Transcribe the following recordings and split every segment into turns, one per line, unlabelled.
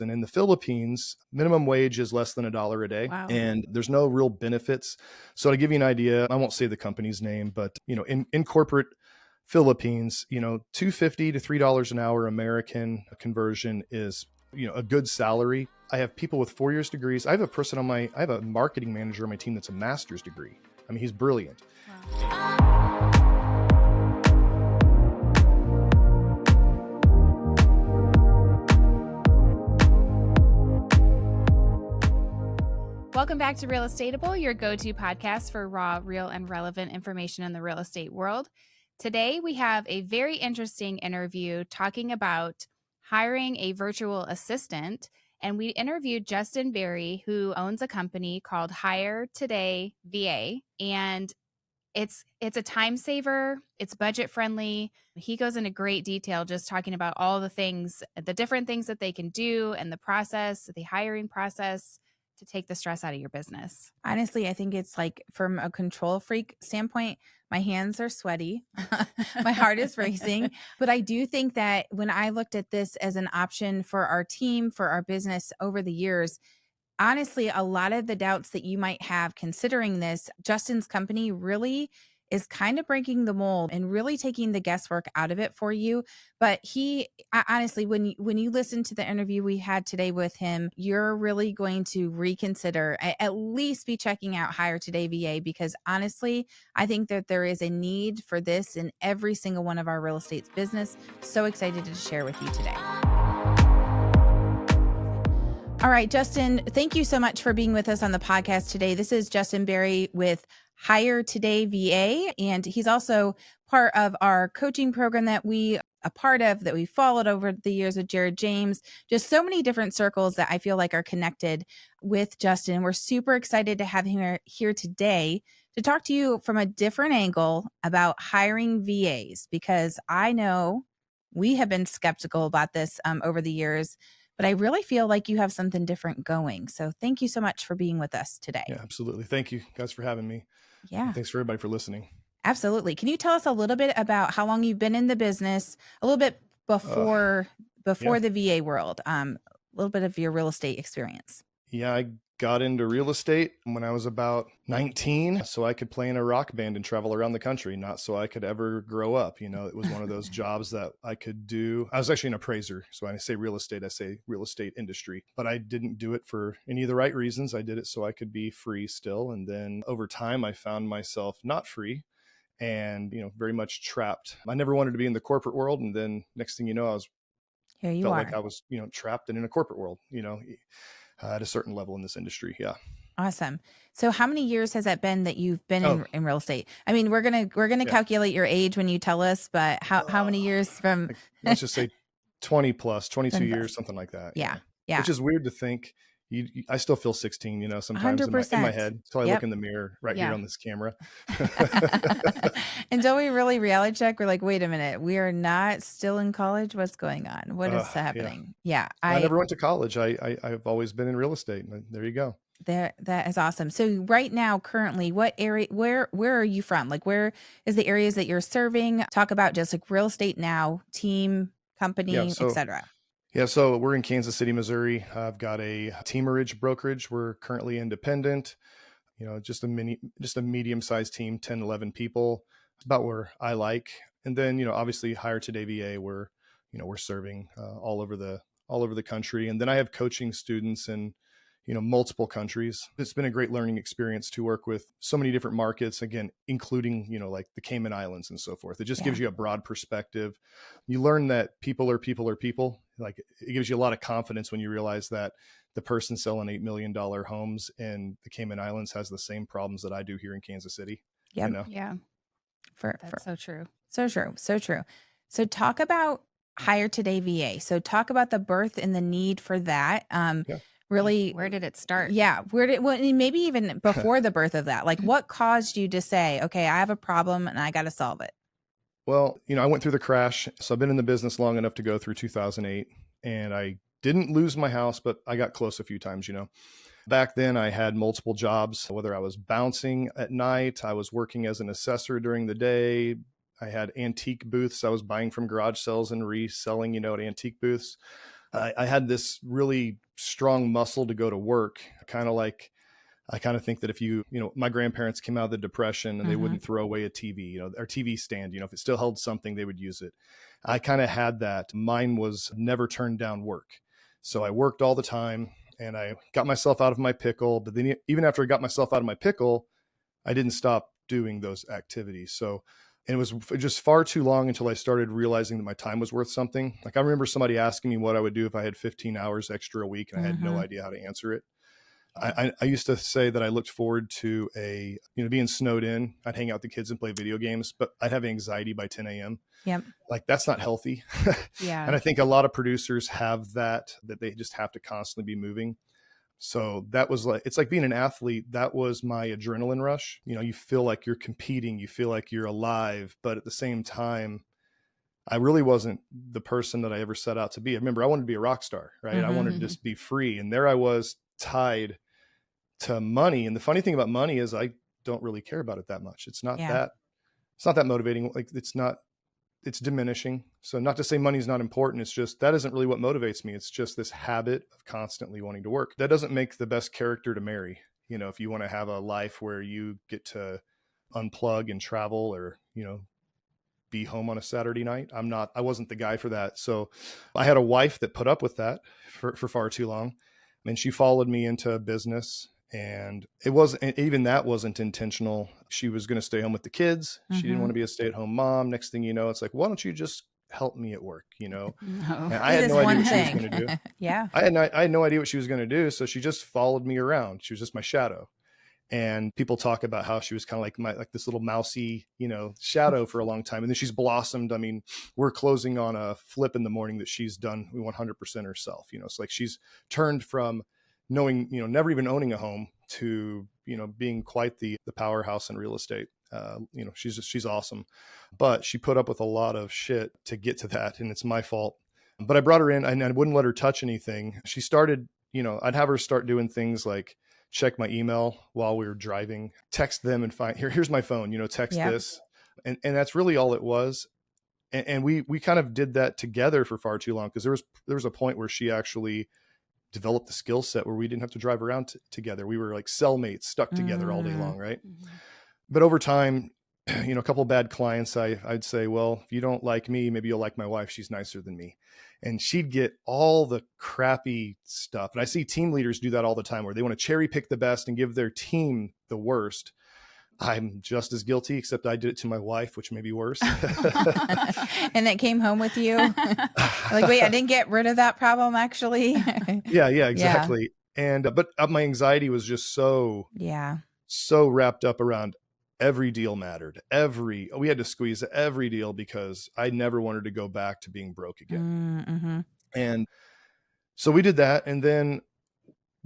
And in the Philippines, minimum wage is less than $1 a day.
Wow.
And there's no real benefits. So to give you an idea, I won't say the company's name, but in corporate Philippines, $2.50 to $3 an hour American conversion is, a good salary. I have people with 4 years degrees. I have a marketing manager on my team that's a master's degree. I mean, he's brilliant.
Wow. Welcome back to Real Estateable, your go-to podcast for raw, real, and relevant information in the real estate world. Today, we have a very interesting interview talking about hiring a virtual assistant. And we interviewed Justin Berry, who owns a company called Hire Today VA. And it's a time saver. It's budget friendly. He goes into great detail just talking about all the different things that they can do and the process, the hiring process, to take the stress out of your business.
Honestly, I think it's like from a control freak standpoint, my hands are sweaty. My heart is racing. But I do think that when I looked at this as an option for our team, for our business over the years, honestly, a lot of the doubts that you might have considering this, Justin's company really is kind of breaking the mold and really taking the guesswork out of it for you. But honestly, when you listen to the interview we had today with him, you're really going to reconsider, at least be checking out Hire Today VA, because honestly, I think that there is a need for this in every single one of our real estate business. So excited to share with you today. All right, Justin, thank you so much for being with us on the podcast today. This is Justin Berry with Hire Today VA, and he's also part of our coaching program that we followed over the years with Jared James. Just so many different circles that I feel like are connected with Justin. We're super excited to have him here today to talk to you from a different angle about hiring VAs, because I know we have been skeptical about this over the years. But I really feel like you have something different going. So thank you so much for being with us today.
Yeah, absolutely. Thank you guys for having me.
Yeah.
And thanks for everybody for listening.
Absolutely. Can you tell us a little bit about how long you've been in the business, a little bit before the VA world, a little bit of your real estate experience?
Yeah, I got into real estate when I was about 19, so I could play in a rock band and travel around the country, not so I could ever grow up. It was one of those jobs that I could do. I was actually an appraiser. So when I say real estate, I say real estate industry, but I didn't do it for any of the right reasons. I did it so I could be free still. And then over time, I found myself not free and, very much trapped. I never wanted to be in the corporate world. And then next thing you know, like I was, trapped and in a corporate world, at a certain level in this industry. Yeah.
Awesome. So how many years has that been that you've been in real estate? I mean, we're going to calculate your age when you tell us, but how many years from?
Let's just say 20 plus, 22 years, something like that.
Yeah.
Which is weird to think. I still feel 16, sometimes in my head. So I look in the mirror here on this camera.
And don't we really reality check? We're like, wait a minute, we are not still in college. What's going on? What is happening? Yeah.
I never went to college. I've always been in real estate. There you go.
That is awesome. So right now, currently, what area, where are you from? Like, where is the areas that you're serving? Talk about just like real estate now, team, company, etc.
Yeah, so we're in Kansas City, Missouri. I've got a teamerage brokerage. We're currently independent, just a medium-sized team, 10, 11 people. It's about where I like. And then, obviously Hire Today VA, we're serving all over the country. And then I have coaching students in, multiple countries. It's been a great learning experience to work with so many different markets, again, including, like the Cayman Islands and so forth. It just gives you a broad perspective. You learn that people are people are people. Like, it gives you a lot of confidence when you realize that the person selling $8 million homes in the Cayman Islands has the same problems that I do here in Kansas City.
Yeah.
Yeah. That's so true.
So true. So true. So talk about Hire Today VA. So talk about the birth and the need for that. Really,
where did it start?
Yeah. Maybe even before the birth of that, like what caused you to say, okay, I have a problem and I got to solve it?
Well, I went through the crash. So I've been in the business long enough to go through 2008, and I didn't lose my house, but I got close a few times, Back then I had multiple jobs, whether I was bouncing at night, I was working as an assessor during the day. I had antique booths I was buying from garage sales and reselling, at antique booths. I had this really strong muscle to go to work, kind of like, I kind of think that if my grandparents came out of the Depression and they
Mm-hmm.
wouldn't throw away a TV, our TV stand, if it still held something, they would use it. I kind of had that. Mine was never turned down work. So I worked all the time and I got myself out of my pickle. But then even after I got myself out of my pickle, I didn't stop doing those activities. So, and it was just far too long until I started realizing that my time was worth something. Like I remember somebody asking me what I would do if I had 15 hours extra a week, and I had no
Mm-hmm.
idea how to answer it. I used to say that I looked forward to being snowed in. I'd hang out with the kids and play video games, but I'd have anxiety by 10 a.m.
Yep.
Like that's not healthy.
Yeah.
And I think a lot of producers have that they just have to constantly be moving. So that was it's like being an athlete. That was my adrenaline rush. You feel like you're competing, you feel like you're alive, but at the same time, I really wasn't the person that I ever set out to be. I remember I wanted to be a rock star, right?
Mm-hmm.
I wanted to just be free. And there I was tied to money. And the funny thing about money is I don't really care about it that much. It's not that motivating. Like it's diminishing. So not to say money's not important. It's just, that isn't really what motivates me. It's just this habit of constantly wanting to work. That doesn't make the best character to marry. If you want to have a life where you get to unplug and travel, or, be home on a Saturday night. I wasn't the guy for that. So I had a wife that put up with that for far too long. And she followed me into business, and even that wasn't intentional. She was going to stay home with the kids. She didn't want to be a stay-at-home mom. Next thing you know, it's like, why don't you just help me at work?
No.
And I had no idea what she was going to do.
Yeah.
I had no idea what she was going to do. So she just followed me around. She was just my shadow. And people talk about how she was kind of like this little mousy, shadow for a long time. And then she's blossomed. I mean, we're closing on a flip in the morning that she's done 100% herself. It's like she's turned from knowing, never even owning a home to, being quite the powerhouse in real estate. She's awesome, but she put up with a lot of shit to get to that. And it's my fault. But I brought her in and I wouldn't let her touch anything. She started, I'd have her start doing things like check my email while we were driving, text them and here's my phone, text this. And that's really all it was. And we kind of did that together for far too long, because there was a point where she actually developed the skill set where we didn't have to drive around together. We were like cellmates, stuck together all day long. Right. Mm-hmm. But over time, a couple of bad clients, I'd say, well, if you don't like me, maybe you'll like my wife. She's nicer than me. And she'd get all the crappy stuff. And I see team leaders do that all the time, where they want to cherry pick the best and give their team the worst. I'm just as guilty, except I did it to my wife, which may be worse.
And it came home with you? Like, wait, I didn't get rid of that problem, actually.
Yeah, exactly. Yeah. And, but my anxiety was just so wrapped up around every deal mattered. We had to squeeze every deal because I never wanted to go back to being broke again.
Mm-hmm.
And so we did that. And then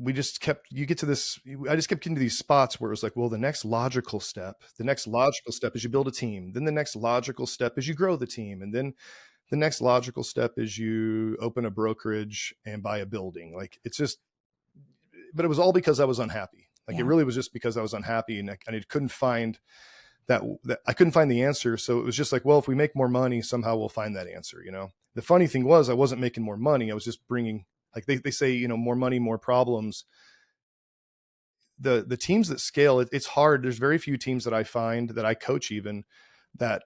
I just kept getting to these spots where it was like, well, the next logical step is you build a team. Then the next logical step is you grow the team. And then the next logical step is you open a brokerage and buy a building. Like but it was all because I was unhappy. Like it really was just because I was unhappy, and I couldn't find that I couldn't find the answer. So it was just like, well, if we make more money, somehow we'll find that answer. The funny thing was, I wasn't making more money. I was just bringing, like they say, more money, more problems. The teams that scale, it's hard. There's very few teams that I find that I coach even that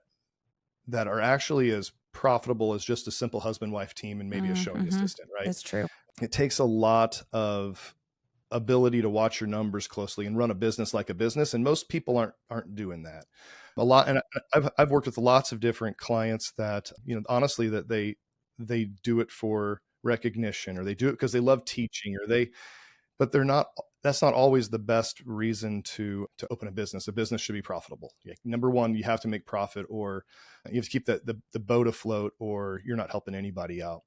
are actually as profitable as just a simple husband-wife team and maybe a showing assistant, right?
That's true.
It takes a lot of ability to watch your numbers closely and run a business like a business. And most people aren't doing that a lot. And I've worked with lots of different clients that, honestly, that they do it for recognition, or they do it because they love teaching, but that's not always the best reason to open a business. A business should be profitable. Number one, you have to make profit, or you have to keep the boat afloat, or you're not helping anybody out.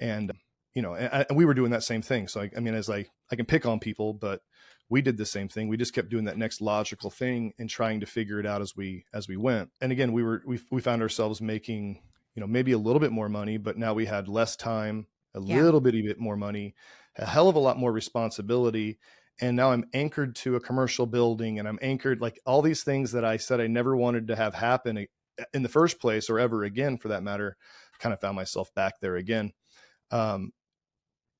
And and we were doing that same thing. So I can pick on people, but we did the same thing. We just kept doing that next logical thing and trying to figure it out as we went. And again, we found ourselves making, maybe a little bit more money, but now we had less time, little bitty bit more money, a hell of a lot more responsibility. And now I'm anchored to a commercial building, and I'm anchored, like all these things that I said I never wanted to have happen in the first place, or ever again for that matter, kind of found myself back there again.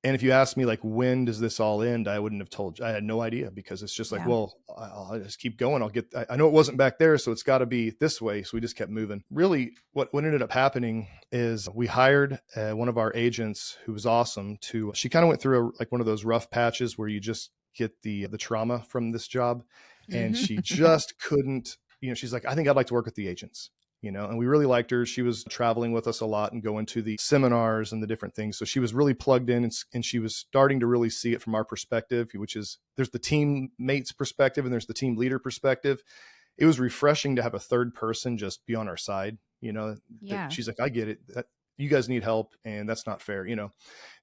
And if you ask me like, when does this all end? I wouldn't have told you. I had no idea, because it's just like,
Yeah.
well, I'll just keep going. I know it wasn't back there, so it's got to be this way. So we just kept moving. Really, what ended up happening is we hired one of our agents who was awesome she kind of went through like one of those rough patches where you just get the trauma from this job. And she just couldn't, she's like, I think I'd like to work with the agents. And we really liked her. She was traveling with us a lot and going to the seminars and the different things. So she was really plugged in, and she was starting to really see it from our perspective, which is there's the teammates perspective and there's the team leader perspective. It was refreshing to have a third person just be on our side.
Yeah.
She's like, I get it. You guys need help, and that's not fair.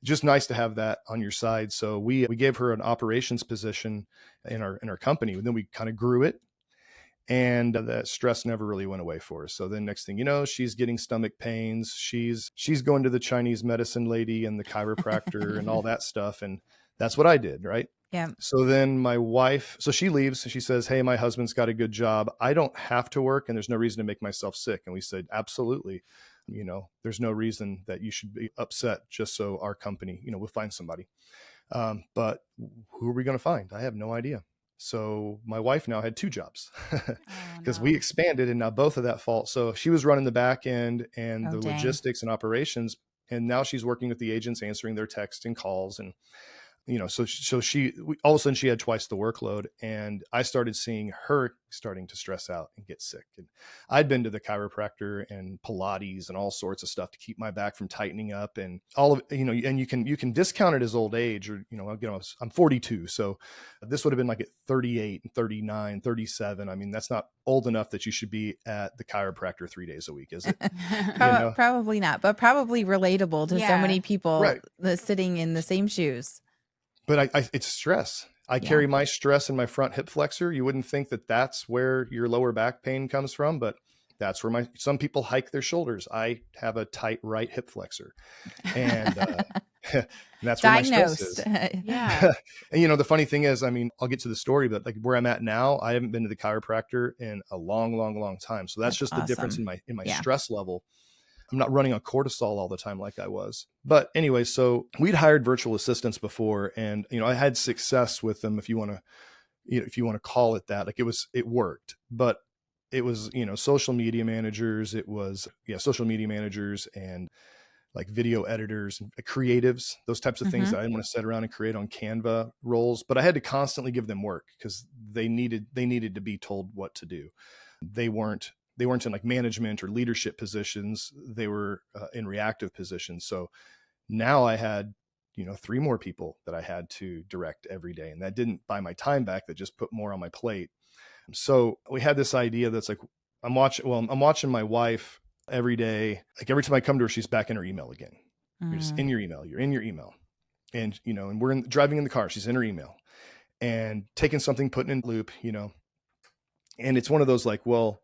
Just nice to have that on your side. So we gave her an operations position in our company, and then we kind of grew it. And that stress never really went away for her. So then next thing you know, she's getting stomach pains. She's going to the Chinese medicine lady and the chiropractor and all that stuff. And that's what I did. Right.
Yeah.
So then my wife, so she leaves. She says, hey, my husband's got a good job. I don't have to work, and there's no reason to make myself sick. And we said, absolutely. There's no reason that you should be upset just so our company, we'll find somebody. But who are we going to find? I have no idea. So my wife now had 2 jobs because we expanded, and now both of that fault. So she was running the back end and the logistics and operations. And now she's working with the agents, answering their texts and calls. And, so all of a sudden she had twice the workload, and I started seeing her starting to stress out and get sick. And I'd been to the chiropractor and Pilates and all sorts of stuff to keep my back from tightening up, and all of, and you can discount it as old age, or, I'm 42. So this would have been like at 38 and 39, 37. I mean, that's not old enough that you should be at the chiropractor 3 days a week, is it?
Probably not, but probably relatable to so many people sitting in the same shoes.
But it's stress. I carry my stress in my front hip flexor. You wouldn't think that that's where your lower back pain comes from, but that's where some people hike their shoulders. I have a tight right hip flexor, and that's where my stress is.
Yeah.
And the funny thing is, I mean, I'll get to the story, but like where I'm at now, I haven't been to the chiropractor in a long, long, long time. So that's just awesome. The difference in my stress level. I'm not running on cortisol all the time like I was. But anyway, so we'd hired virtual assistants before, and I had success with them, if you want to call it that. Like it worked, but it was social media managers. It was social media managers and like video editors and creatives, those types of things that I didn't want to sit around and create on Canva roles. But I had to constantly give them work because they needed to be told what to do. They weren't in like management or leadership positions. They were in reactive positions. So now I had, 3 more people that I had to direct every day. And that didn't buy my time back. That just put more on my plate. So we had this idea that's like, I'm watching my wife every day. Like every time I come to her, she's back in her email again. You're just in your email. You're in your email. And, and we're driving in the car. She's in her email and taking something, putting in loop, and it's one of those like, well,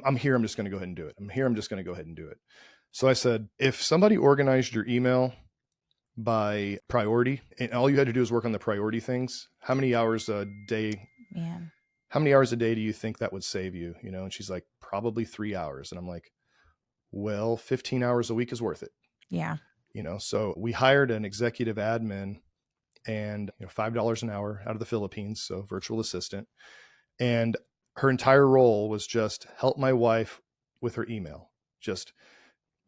I'm here. I'm just going to go ahead and do it. I'm here. I'm just going to go ahead and do it. So I said, if somebody organized your email by priority and all you had to do is work on the priority things, how many hours a day, how many hours a day do you think that would save you? And she's like, probably 3 hours. And I'm like, well, 15 hours a week is worth it.
Yeah.
So we hired an executive admin and $5 an hour out of the Philippines. So virtual assistant. And her entire role was just help my wife with her email. Just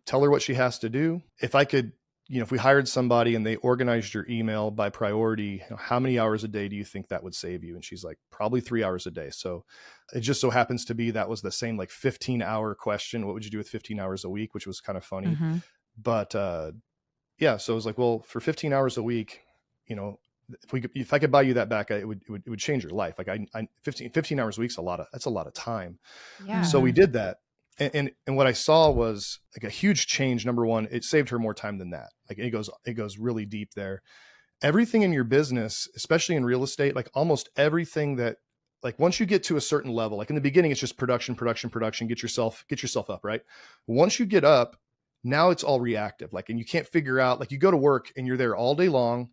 tell her what she has to do. If I could, if we hired somebody and they organized your email by priority, how many hours a day do you think that would save you? And she's like, probably 3 hours a day. So it just so happens to be that was the same like 15-hour question. What would you do with 15 hours a week? Which was kind of funny. But so it was like, well, for 15 hours a week, if I could buy you that back, it would change your life. Like 15 hours a week's that's a lot of time.
Yeah.
So we did that. And what I saw was like a huge change. Number one, it saved her more time than that. Like it goes really deep there. Everything in your business, especially in real estate, like almost everything that, like once you get to a certain level, like in the beginning, it's just production, get yourself up, right? Once you get up, now it's all reactive. Like, and you can't figure out, like you go to work and you're there all day long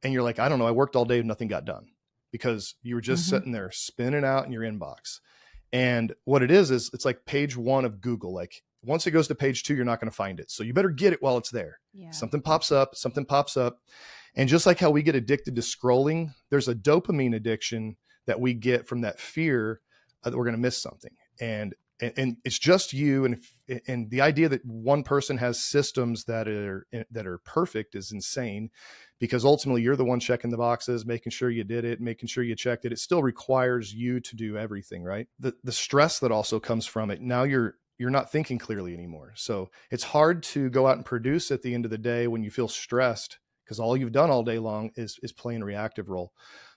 and you're like, I don't know, I worked all day and nothing got done because you were just sitting there spinning out in your inbox. And what it is it's like page 1 of Google. Like Once it goes to page 2, you're not going to find it. So you better get it while it's there.
Yeah.
Something pops up. And just like how we get addicted to scrolling, there's a dopamine addiction that we get from that fear that we're going to miss something. And it's just you. And the idea that one person has systems that are perfect is insane, because ultimately you're the one checking the boxes, making sure you did it, making sure you checked it. It still requires you to do everything, right? The stress that also comes from it. Now you're not thinking clearly anymore. So it's hard to go out and produce at the end of the day when you feel stressed, because all you've done all day long is playing a reactive role.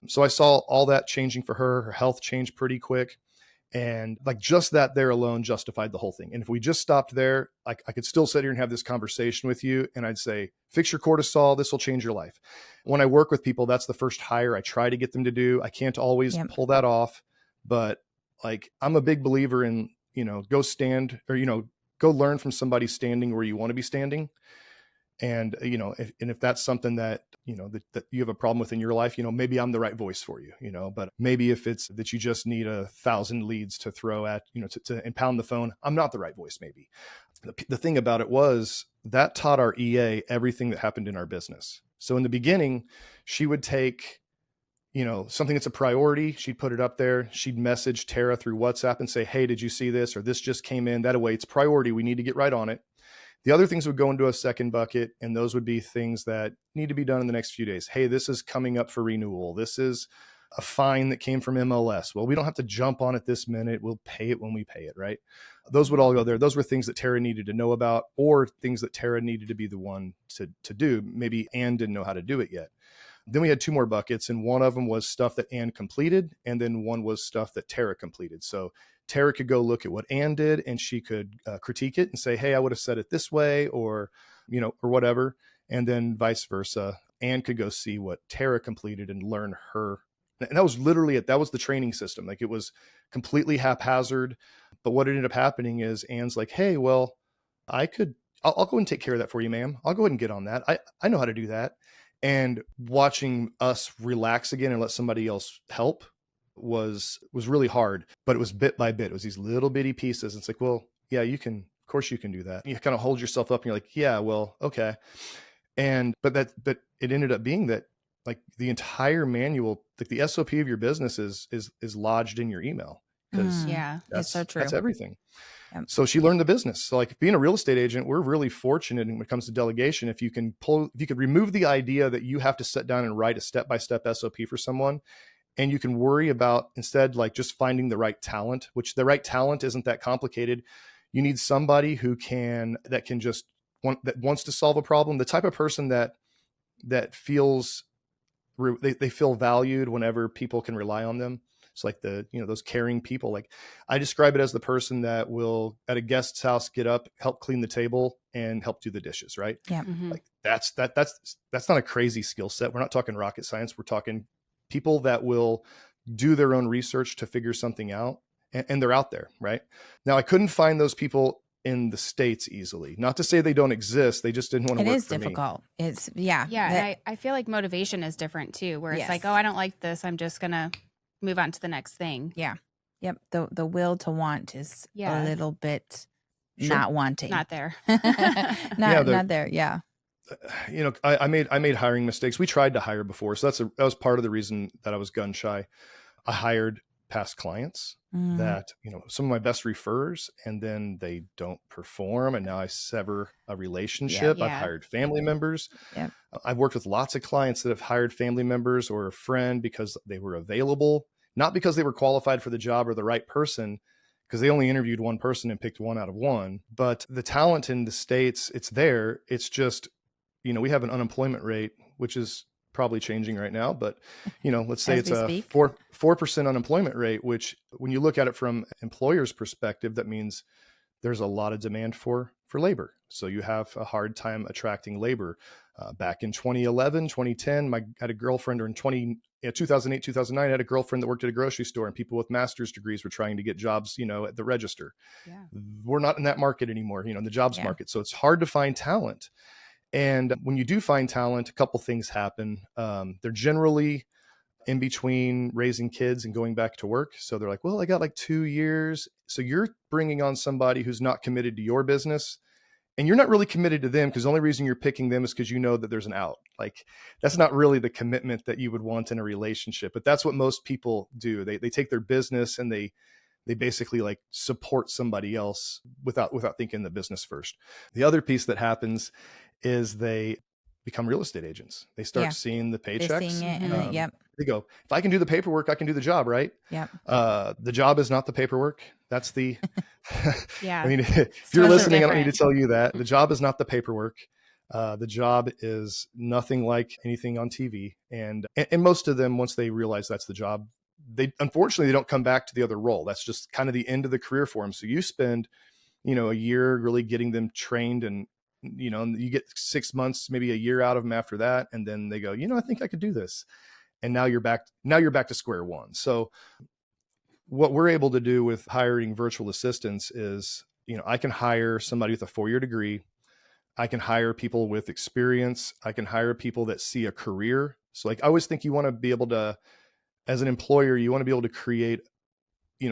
So I saw all that changing for her. Her health changed pretty quick. And like just that there alone justified the whole thing. And if we just stopped there, like I could still sit here and have this conversation with you and I'd say, fix your cortisol. This will change your life. When I work with people, that's the first hire I try to get them to do. I can't always pull that off, but like I'm a big believer in, go stand or, go learn from somebody standing where you want to be standing. And, if that's something that, that you have a problem with in your life, maybe I'm the right voice for you, but maybe if it's that you just need 1,000 leads to throw at, to impound the phone, I'm not the right voice. Maybe the thing about it was that taught our EA everything that happened in our business. So in the beginning, she would take, something that's a priority. She'd put it up there. She'd message Tara through WhatsApp and say, hey, did you see this? Or this just came in. That way it's priority. We need to get right on it. The other things would go into a second bucket, and those would be things that need to be done in the next few days. Hey, this is coming up for renewal. This is a fine that came from MLS. Well, we don't have to jump on it this minute. We'll pay it when we pay it, right? Those would all go there. Those were things that Tara needed to know about, or things that Tara needed to be the one to do. Maybe Ann didn't know how to do it yet. Then we had 2 more buckets, and one of them was stuff that Ann completed, and then one was stuff that Tara completed. So Tara could go look at what Ann did, and she could critique it and say, hey, I would have said it this way, or whatever. And then vice versa. Ann could go see what Tara completed and learn her. And that was literally it. That was the training system. Like it was completely haphazard. But what ended up happening is Ann's like, hey, well, I'll go and take care of that for you, ma'am. I'll go ahead and get on that. I know how to do that. And watching us relax again and let somebody else help was really hard, but it was bit by bit. It was these little bitty pieces. It's like, well, yeah, of course you can do that. You kind of hold yourself up and you're like, yeah, well, okay. But it ended up being that like the entire manual, like the SOP of your business is lodged in your email. Because
it's so true.
That's everything.
Yep.
So she learned the business. So like being a real estate agent, we're really fortunate when it comes to delegation. If you could remove the idea that you have to sit down and write a step-by-step SOP for someone, and you can worry about instead like just finding the right talent, which the right talent isn't that complicated. You need somebody that wants to solve a problem. The type of person that feels they feel valued whenever people can rely on them. It's like those caring people. Like I describe it as the person that will at a guest's house get up, help clean the table, and help do the dishes. Right?
Yeah.
Mm-hmm.
Like that's not a crazy skill set. We're not talking rocket science. We're talking people that will do their own research to figure something out, and they're out there. Right now, I couldn't find those people in the States easily. Not to say they don't exist. They just didn't want to work for me.
It is difficult. It's
and I feel like motivation is different too, where it's like, oh, I don't like this. I'm just going to move on to the next thing.
Yeah. Yep. The will to want is a little bit not wanting.
Not there.
not there. Yeah.
I made hiring mistakes. We tried to hire before. So that was part of the reason that I was gun shy. I hired past clients that, some of my best refers, and then they don't perform. And now I sever a relationship.
Yeah.
I've hired family members.
Yeah.
I've worked with lots of clients that have hired family members or a friend because they were available, not because they were qualified for the job or the right person, because they only interviewed one person and picked one out of one. But the talent in the States, it's there. It's just, we have an unemployment rate, which is probably changing right now, but let's say it's a 4% unemployment rate, which when you look at it from employer's perspective, that means there's a lot of demand for labor. So you have a hard time attracting labor. Back in 2011, 2010, I had a girlfriend, or in 2008, 2009, I had a girlfriend that worked at a grocery store, and people with master's degrees were trying to get jobs, at the register.
Yeah.
We're not in that market anymore, in the jobs market. So it's hard to find talent. And when you do find talent, a couple things happen. They're generally in between raising kids and going back to work. So they're like, well, I got like 2 years. So you're bringing on somebody who's not committed to your business, and you're not really committed to them because the only reason you're picking them is because you know that there's an out. Like, that's not really the commitment that you would want in a relationship. But that's what most people do. They take their business and they basically like support somebody else without thinking the business first. The other piece that happens is they become real estate agents. They start seeing the
They're
paychecks.
seeing it, and yep,
They go, if I can do the paperwork, I can do the job, right?
yep.
The job is not the paperwork. That's the,
Yeah.
I mean, if you're
Those are
listening, I don't need to
different.
tell you that. The job is not the paperwork. The job is nothing like anything on TV. And most of them, once they realize that's the job, unfortunately, they don't come back to the other role. That's just kind of the end of the career for them. So you spend, a year really getting them trained, and, you get 6 months, maybe a year out of them after that. And then they go, I think I could do this. And now you're back to square one. So what we're able to do with hiring virtual assistants is, I can hire somebody with a 4-year degree. I can hire people with experience. I can hire people that see a career. So like, I always think you want to be able to, as an employer, you want to be able to create,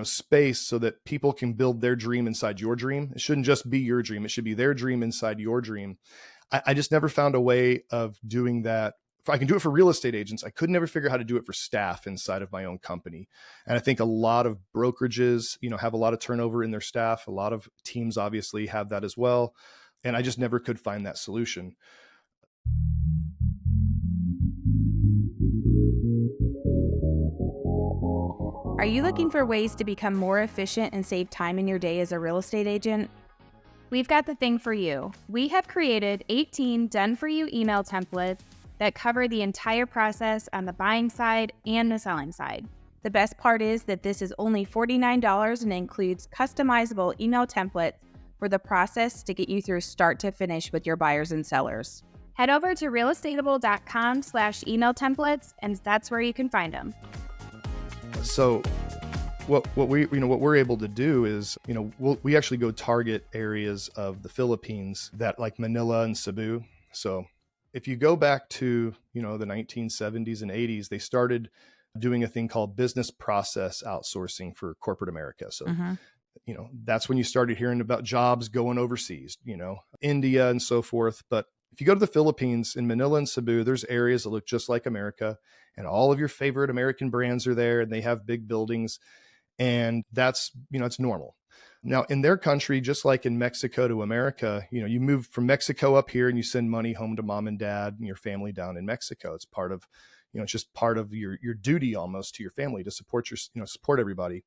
space so that people can build their dream inside your dream. It shouldn't just be your dream. It should be their dream inside your dream. I just never found a way of doing that. I can do it for real estate agents. I could never figure out how to do it for staff inside of my own company. And I think a lot of brokerages, have a lot of turnover in their staff. A lot of teams obviously have that as well. And I just never could find that solution.
Are you looking for ways to become more efficient and save time in your day as a real estate agent? We've got the thing for you. We have created 18 done-for-you email templates that cover the entire process on the buying side and the selling side. The best part is that this is only $49 and includes customizable email templates for the process to get you through start to finish with your buyers and sellers. Head over to realestateable.com/email templates, and that's where you can find them.
So what we're able to do is, we actually go target areas of the Philippines that like Manila and Cebu. So if you go back to, the 1970s and 80s, they started doing a thing called business process outsourcing for corporate America. So, that's when you started hearing about jobs going overseas, India and so forth. But if you go to the Philippines, in Manila and Cebu, there's areas that look just like America, and all of your favorite American brands are there, and they have big buildings, and that's, it's normal. Now in their country, just like in Mexico to America, you move from Mexico up here and you send money home to mom and dad and your family down in Mexico. It's part of, it's just part of your duty almost to your family to support support everybody.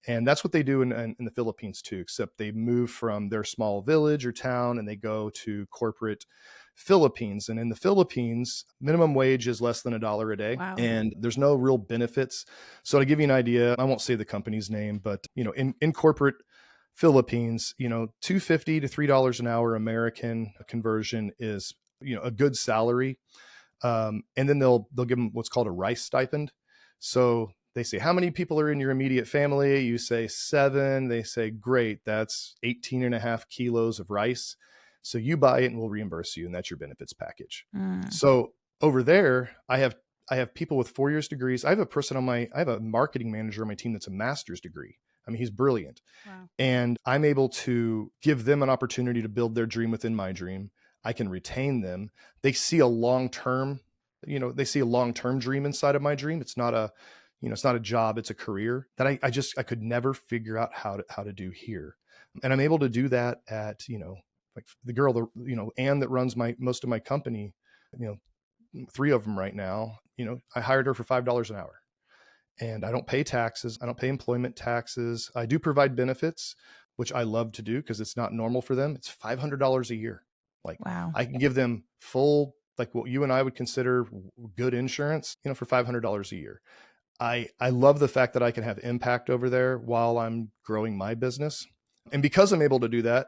And that's what they do in the Philippines too, except they move from their small village or town and they go to corporate Philippines. And in the Philippines, minimum wage is less than $1 a day.
Wow.
And there's no real benefits. So to give you an idea, I won't say the company's name, but in corporate Philippines, $2.50 to $3 an hour American conversion is, a good salary. And then they'll give them what's called a rice stipend. So they say, how many people are in your immediate family? You say 7. They say, great, that's 18.5 kilos of rice. So you buy it and we'll reimburse you. And that's your benefits package. So over there, I have people with 4 years degrees. I have a marketing manager on my team that's a master's degree. I mean, he's brilliant.
Wow.
And I'm able to give them an opportunity to build their dream within my dream. I can retain them. They see a long-term, dream inside of my dream. It's not a job, it's a career that I could never figure out how to do here. And I'm able to do that at, like the girl, Anne that runs most of my company, 3 of them right now, I hired her for $5 an hour. And I don't pay taxes. I don't pay employment taxes. I do provide benefits, which I love to do because it's not normal for them. It's $500 a year. Like,
Wow.
I can give them full, like what you and I would consider good insurance, for $500 a year. I love the fact that I can have impact over there while I'm growing my business. And because I'm able to do that,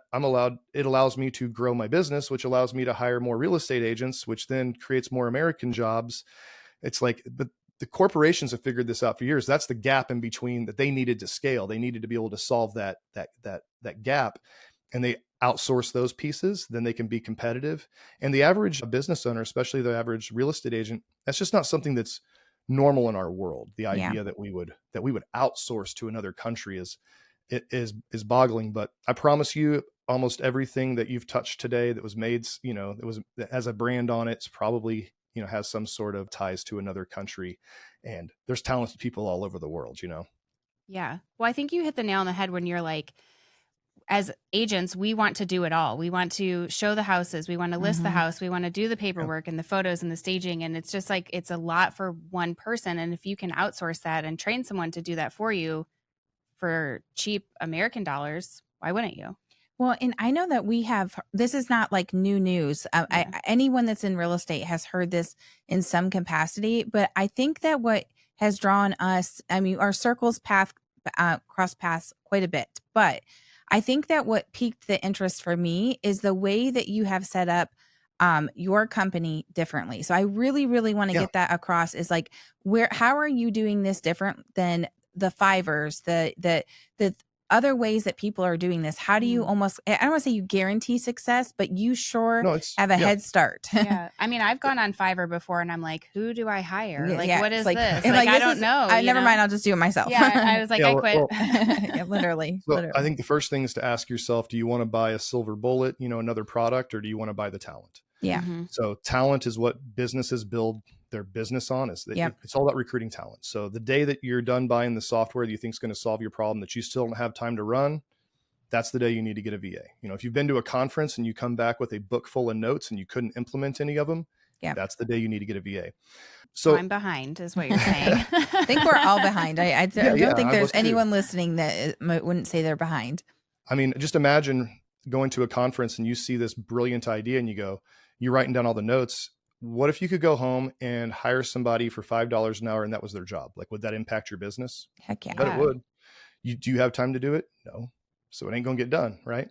it allows me to grow my business, which allows me to hire more real estate agents, which then creates more American jobs. It's like, but the corporations have figured this out for years. That's the gap in between that they needed to scale. They needed to be able to solve that gap, and they outsource those pieces. Then they can be competitive. And the average business owner, especially the average real estate agent, that's just not something that's normal in our world. The
Yeah.
idea that we would outsource to another country is boggling. But I promise you, almost everything that you've touched today that was made, that has a brand on it, it's probably, has some sort of ties to another country. And there's talented people all over the world,
Yeah. Well, I think you hit the nail on the head when you're like, as agents, we want to do it all. We want to show the houses. We want to list the house. We want to do the paperwork and the photos and the staging. And it's just like, it's a lot for one person. And if you can outsource that and train someone to do that for you for cheap American dollars, why wouldn't you?
Well, and I know that this is not like new news. Anyone that's in real estate has heard this in some capacity, but I think that what has drawn us, our circles cross paths quite a bit, but I think that what piqued the interest for me is the way that you have set up your company differently. So I really, really want to get that across, is like, how are you doing this different than the Fivers, the other ways that people are doing this? How do you almost, I don't want to say you guarantee success, but you have a head start.
Yeah. I mean, I've gone on Fiverr before and I'm like, who do I hire? Like, what is
like,
this?
Like,
I don't know.
Never mind. I'll just do it myself.
Yeah. I was like, I quit.
Yeah, literally.
I think the first thing is to ask yourself, do you want to buy a silver bullet, another product, or do you want to buy the talent?
Yeah.
So talent is what businesses build their business on. It's all about recruiting talent. So the day that you're done buying the software that you think is going to solve your problem that you still don't have time to run, that's the day you need to get a VA. If you've been to a conference and you come back with a book full of notes and you couldn't implement any of them, that's the day you need to get a VA. So
I'm behind is what you're saying.
I think we're all behind. I don't think there's anyone listening that wouldn't say they're behind.
I mean, just imagine going to a conference and you see this brilliant idea and you're writing down all the notes. What if you could go home and hire somebody for $5 an hour and that was their job? Like, would that impact your business?
Heck yeah.
But it would. Do you have time to do it? No. So it ain't going to get done. Right.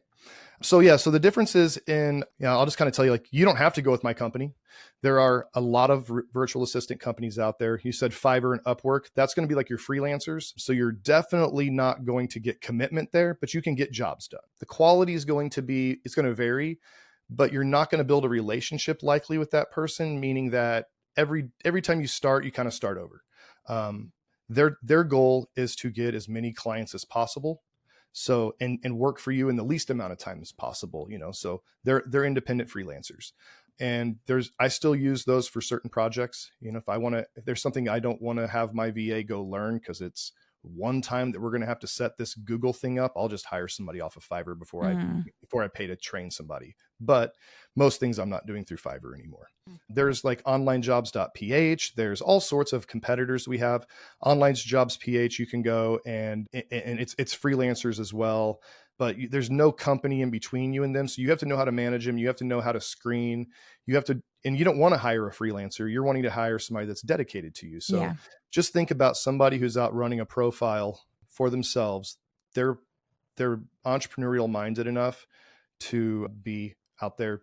So the difference is I'll just kind of tell you, like, you don't have to go with my company. There are a lot of virtual assistant companies out there. You said Fiverr and Upwork. That's going to be like your freelancers. So you're definitely not going to get commitment there, but you can get jobs done. The quality is going to vary, but you're not going to build a relationship likely with that person, meaning that every time you start, you kind of start over. Their goal is to get as many clients as possible. So, and work for you in the least amount of time as possible, so they're independent freelancers. And I still use those for certain projects. If there's something I don't want to have my VA go learn, because it's one time that we're going to have to set this Google thing up, I'll just hire somebody off of Fiverr before I pay to train somebody. But most things I'm not doing through Fiverr anymore. There's like onlinejobs.ph. There's all sorts of competitors we have. Onlinejobs.ph, you can go and it's freelancers as well, but there's no company in between you and them. So you have to know how to manage them. You have to know how to screen. And you don't want to hire a freelancer. You're wanting to hire somebody that's dedicated to you. So just think about somebody who's out running a profile for themselves. They're entrepreneurial minded enough to be out there,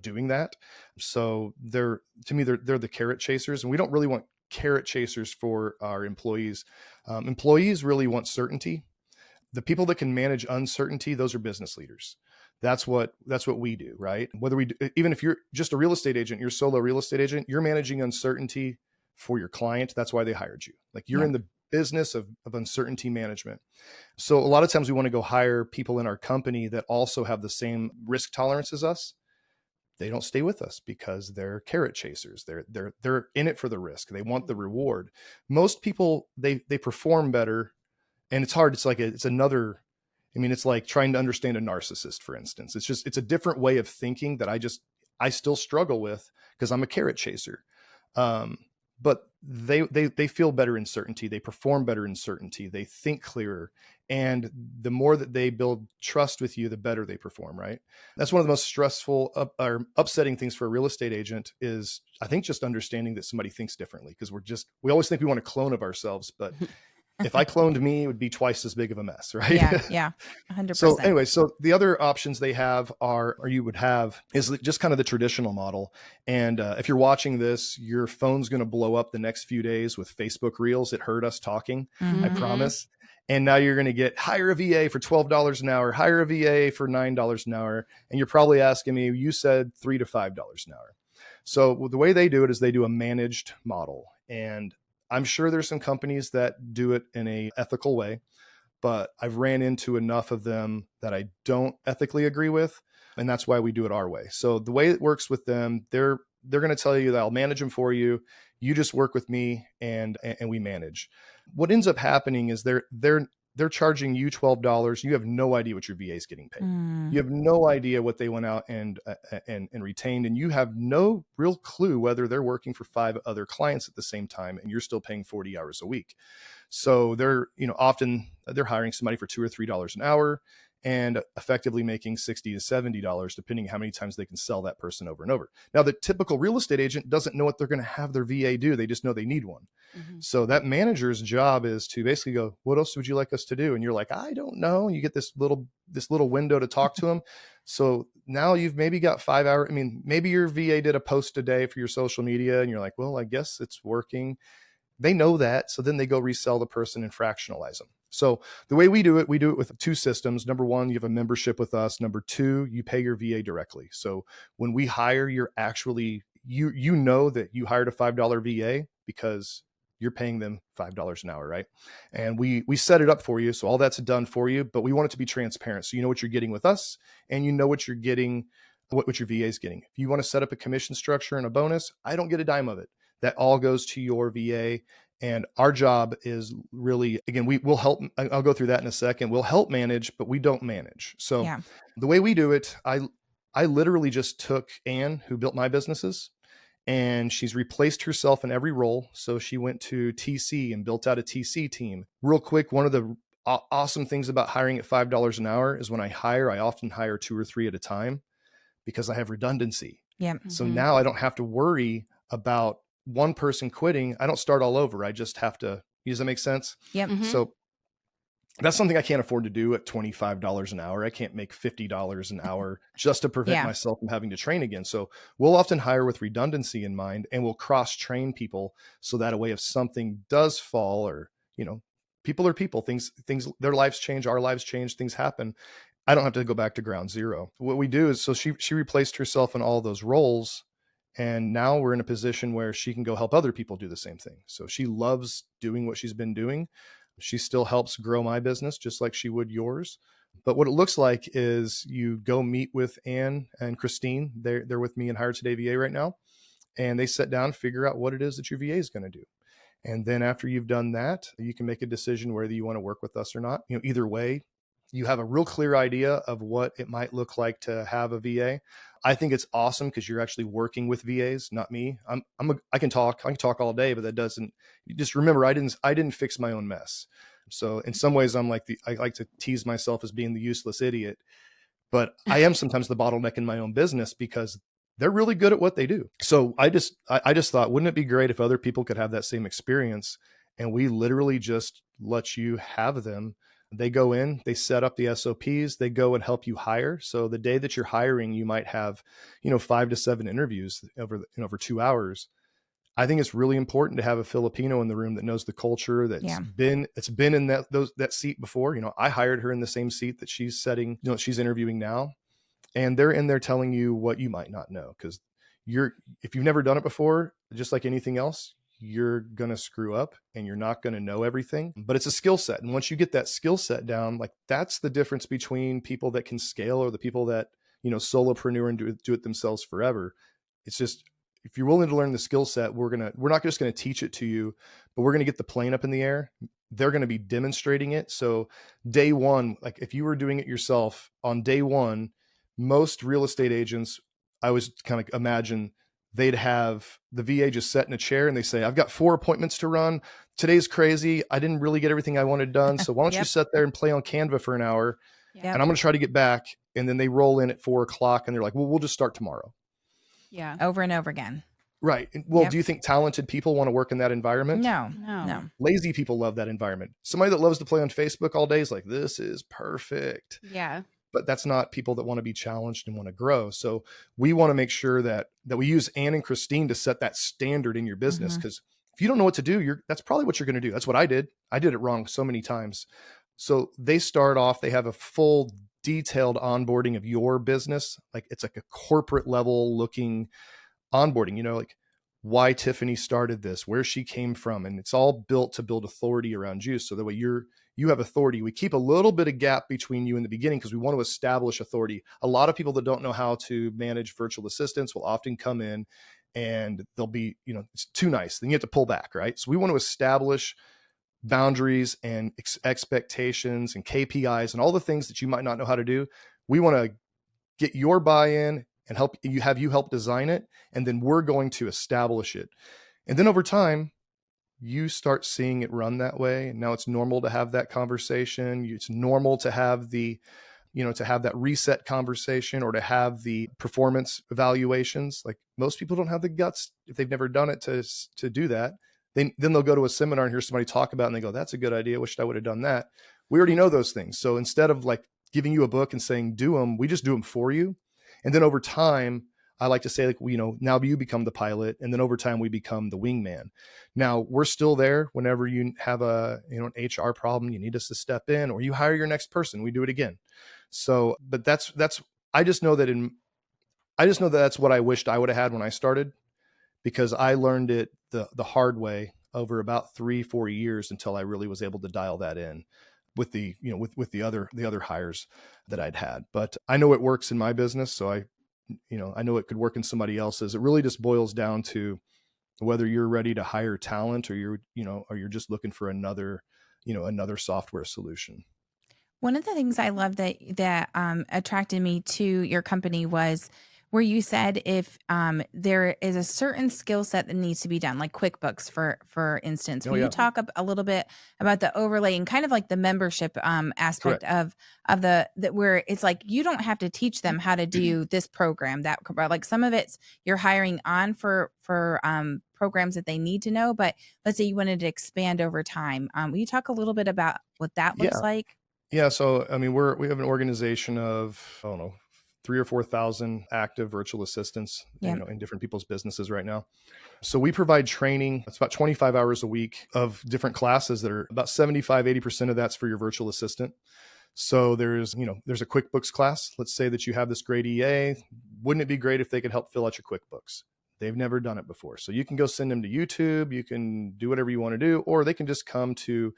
doing that. So to me, they're the carrot chasers, and we don't really want carrot chasers for our employees. Employees really want certainty. The people that can manage uncertainty, those are business leaders. That's what we do, right? Even if you're just a real estate agent, you're a solo real estate agent, you're managing uncertainty for your client. That's why they hired you. Like, you're in the business of uncertainty management. So a lot of times we want to go hire people in our company that also have the same risk tolerance as us. They don't stay with us because they're carrot chasers. They're in it for the risk. They want the reward. Most people, they perform better, and it's hard. It's like trying to understand a narcissist, for instance. It's a different way of thinking that I still struggle with because I'm a carrot chaser. But they feel better in certainty. They perform better in certainty. They think clearer. And the more that they build trust with you, the better they perform, right? That's one of the most stressful or upsetting things for a real estate agent is, I think, just understanding that somebody thinks differently, because we always think we want a clone of ourselves, but if I cloned me, it would be twice as big of a mess, right?
Yeah, 100%.
So anyway, so the other options they have is just kind of the traditional model. And if you're watching this, your phone's going to blow up the next few days with Facebook Reels. It heard us talking, I promise. And now you're going to hire a VA for $12 an hour, hire a VA for $9 an hour. And you're probably asking me, you said $3 to $5 an hour. So the way they do it is they do a managed model. And I'm sure there's some companies that do it in a ethical way, but I've ran into enough of them that I don't ethically agree with. And that's why we do it our way. So the way it works with them, they're going to tell you that I'll manage them for you. You just work with me and we manage. What ends up happening is they're charging you $12. You have no idea what your VA is getting paid. You have no idea what they went out and retained, and you have no real clue whether they're working for 5 other clients at the same time, and you're still paying 40 hours a week. So they're, often they're hiring somebody for $2 or $3 an hour and effectively making $60 to $70, depending how many times they can sell that person over and over. Now, the typical real estate agent doesn't know what they're going to have their VA do. They just know they need one. Mm-hmm. So that manager's job is to basically go, what else would you like us to do? And you're like, I don't know. You get this little window to talk to them. So now you've maybe got 5 hours. I mean, maybe your VA did a post a day for your social media and you're like, well, I guess it's working. They know that. So then they go resell the person and fractionalize them. So the way we do it with 2 systems. Number 1, you have a membership with us. Number 2, you pay your VA directly. So when we hire, you're actually, you know that you hired a $5 VA because you're paying them $5 an hour, right? And we set it up for you. So all that's done for you, but we want it to be transparent. So you know what you're getting with us and you know what you're getting, what your VA is getting. If you want to set up a commission structure and a bonus, I don't get a dime of it. That all goes to your VA. And our job is really, again, we'll help. I'll go through that in a second. We'll help manage, but we don't manage. So The way we do it, I literally just took Anne, who built my businesses, and she's replaced herself in every role. So she went to TC and built out a TC team. Real quick, one of the awesome things about hiring at $5 an hour is when I often hire 2 or 3 at a time because I have redundancy. So now I don't have to worry about one person quitting. I don't start all over. I just have to, does that make sense? So that's something I can't afford to do at $25 an hour. I can't make $50 an hour just to prevent myself from having to train again. So we'll often hire with redundancy in mind, and we'll cross train people. So that a way if something does fall, or, people are people, things, their lives change, our lives change, things happen. I don't have to go back to ground zero. What we do is, so she replaced herself in all those roles. And now we're in a position where she can go help other people do the same thing. So she loves doing what she's been doing. She still helps grow my business just like she would yours. But what it looks like is you go meet with Anne and Christine. They're with me in Hire Today VA right now. And they sit down, figure out what it is that your VA is going to do. And then after you've done that, you can make a decision whether you want to work with us or not. Either way, you have a real clear idea of what it might look like to have a VA. I think it's awesome because you're actually working with VAs, not me. I can talk all day, but that doesn't, just remember, I didn't fix my own mess. So in some ways I like to tease myself as being the useless idiot, but I am sometimes the bottleneck in my own business because they're really good at what they do. So I just thought, wouldn't it be great if other people could have that same experience? And we literally just let you have them. They go in, they set up the SOPs, they go and help you hire. So the day that you're hiring, you might have, 5 to 7 interviews over 2 hours. I think it's really important to have a Filipino in the room that knows the culture, that's been in that seat before. I hired her in the same seat that she's setting, she's interviewing now. And they're in there telling you what you might not know. Because if you've never done it before, just like anything else, you're going to screw up and you're not going to know everything, but it's a skill set. And once you get that skill set down, like that's the difference between people that can scale or the people that, solopreneur and do it themselves forever. It's just, if you're willing to learn the skill set, we're not just going to teach it to you, but we're going to get the plane up in the air. They're going to be demonstrating it. So day one, like if you were doing it yourself on day one, most real estate agents, I was kind of imagine they'd have the VA just sit in a chair and they say, I've got 4 appointments to run. Today's crazy. I didn't really get everything I wanted done. So why don't you sit there and play on Canva for an hour and I'm going to try to get back. And then they roll in at 4:00 and they're like, well, we'll just start tomorrow.
Yeah. Over and over again.
Right. Well, do you think talented people want to work in that environment?
No.
Lazy people love that environment. Somebody that loves to play on Facebook all day is like, this is perfect.
Yeah.
But that's not people that want to be challenged and want to grow. So we want to make sure that we use Anne and Christine to set that standard in your business. Because if you don't know what to do, that's probably what you're going to do. That's what I did. I did it wrong so many times. So they start off, they have a full detailed onboarding of your business. Like it's like a corporate level looking onboarding, like why Tiffany started this, where she came from. And it's all built to build authority around you. So that way you have authority. We keep a little bit of gap between you in the beginning because we want to establish authority. A lot of people that don't know how to manage virtual assistants will often come in and they'll be, it's too nice. Then you have to pull back, right? So we want to establish boundaries and expectations and KPIs and all the things that you might not know how to do. We want to get your buy-in and have you help design it. And then we're going to establish it. And then over time, you start seeing it run that way. And now it's normal to have that conversation. It's normal to have to have that reset conversation or to have the performance evaluations. Like most people don't have the guts if they've never done it to do that. Then they'll go to a seminar and hear somebody talk about it and they go, that's a good idea. Wished I would have done that. We already know those things. So instead of like giving you a book and saying, do them, we just do them for you. And then over time, I like to say, like, now you become the pilot. And then over time, we become the wingman. Now we're still there whenever you have an HR problem, you need us to step in, or you hire your next person, we do it again. So, but I just know that that's what I wished I would have had when I started, because I learned it the hard way over about 3-4 years until I really was able to dial that in with the other hires that I'd had. But I know it works in my business. So I know it could work in somebody else's. It really just boils down to whether you're ready to hire talent or you're just looking for another software solution.
One of the things I love that attracted me to your company was where you said if there is a certain skill set that needs to be done, like QuickBooks, for instance. Will you talk a little bit about the overlay and kind of like the membership aspect
Correct.
of that where it's like you don't have to teach them how to do this program, that like some of it's you're hiring on for programs that they need to know, but let's say you wanted to expand over time. Will you talk a little bit about what that looks like?
Yeah. So, I mean, we have an organization of, I don't know, 3,000 or 4,000 active virtual assistants, in different people's businesses right now. So we provide training. It's about 25 hours a week of different classes that are about 75-80% of that's for your virtual assistant. So there's a QuickBooks class. Let's say that you have this great EA. Wouldn't it be great if they could help fill out your QuickBooks? They've never done it before. So you can go send them to YouTube. You can do whatever you want to do, or they can just come to